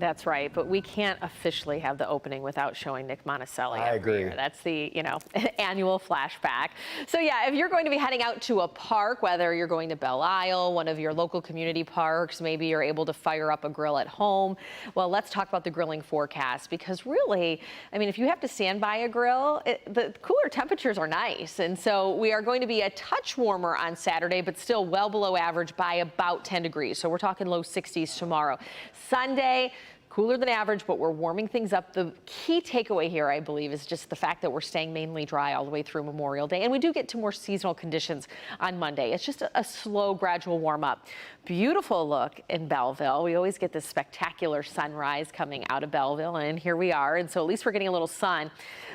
That's right, but we can't officially have the opening without showing Nick Monticelli I every agree. year. That's the, annual flashback. So yeah, if you're going to be heading out to a park, whether you're going to Belle Isle, one of your local community parks, maybe you're able to fire up a grill at home. Well, let's talk about the grilling forecast, because really, I mean, if you have to stand by a grill, the cooler temperatures are nice. And so we are going to be a touch warmer on Saturday, but still well below average by about 10 degrees. So we're talking low 60s tomorrow. Sunday, cooler than average, but we're warming things up. The key takeaway here, I believe, is just the fact that we're staying mainly dry all the way through Memorial Day. And we do get to more seasonal conditions on Monday. It's just a slow, gradual warm up. Beautiful look in Belleville. We always get this spectacular sunrise coming out of Belleville, and here we are. And so at least we're getting a little sun.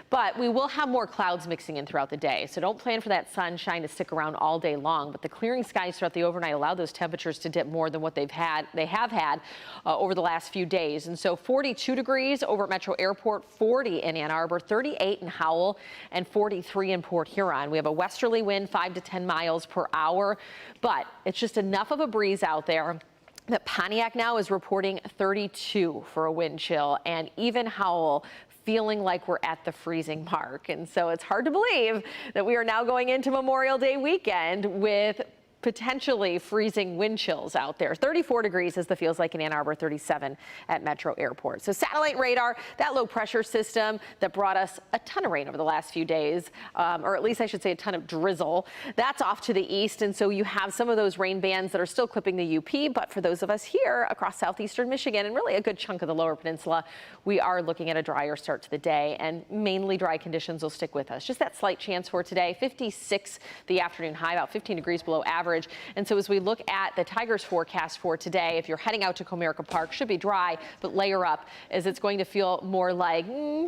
But we will have more clouds mixing in throughout the day. So don't plan for that sunshine to stick around all day long. But the clearing skies throughout the overnight allow those temperatures to dip more than what they have had over the last few days. And so 42 degrees over at Metro Airport, 40 in Ann Arbor, 38 in Howell, and 43 in Port Huron. We have a westerly wind, 5 to 10 miles per hour, but it's just enough of a breeze out there that Pontiac now is reporting 32 for a wind chill, and even Howell feeling like we're at the freezing mark. And so it's hard to believe that we are now going into Memorial Day weekend with potentially freezing wind chills out there. 34 degrees as the feels like in Ann Arbor, 37 at Metro Airport. So satellite radar, that low pressure system that brought us a ton of rain over the last few days, or at least I should say a ton of drizzle, that's off to the east. And so you have some of those rain bands that are still clipping the UP. But for those of us here across southeastern Michigan and really a good chunk of the lower peninsula, we are looking at a drier start to the day, and mainly dry conditions will stick with us. Just that slight chance for today. 56 the afternoon high, about 15 degrees below average. And so as we look at the Tigers forecast for today, if you're heading out to Comerica Park, should be dry, but layer up, as it's going to feel more like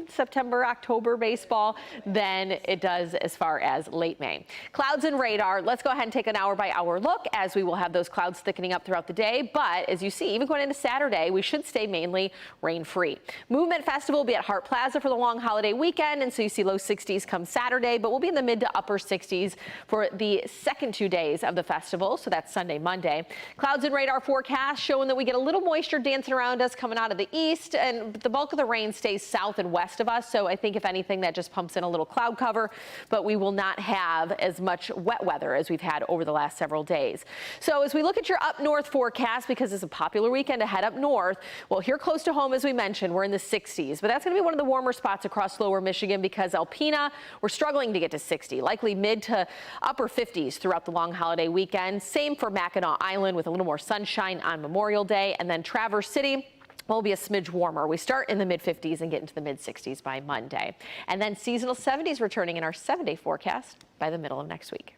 September, October baseball than it does as far as late May. Clouds and radar. Let's go ahead and take an hour by hour look, as we will have those clouds thickening up throughout the day. But as you see, even going into Saturday, we should stay mainly rain free. Movement Festival will be at Hart Plaza for the long holiday weekend. And so you see low 60s come Saturday, but we'll be in the mid to upper 60s for the second 2 days of the festival. So that's Sunday, Monday. Clouds and radar forecast showing that we get a little moisture dancing around us coming out of the east, and the bulk of the rain stays south and west of us. So I think if anything, that just pumps in a little cloud cover, but we will not have as much wet weather as we've had over the last several days. So as we look at your up north forecast, because it's a popular weekend to head up north, well, here close to home, as we mentioned, we're in the 60s, but that's going to be one of the warmer spots across lower Michigan, because Alpena, we're struggling to get to 60, likely mid to upper 50s throughout the long holiday weekend. Same for Mackinac Island, with a little more sunshine on Memorial Day. And then Traverse City will be a smidge warmer. We start in the mid 50s and get into the mid 60s by Monday. And then seasonal 70s returning in our 7-day forecast by the middle of next week.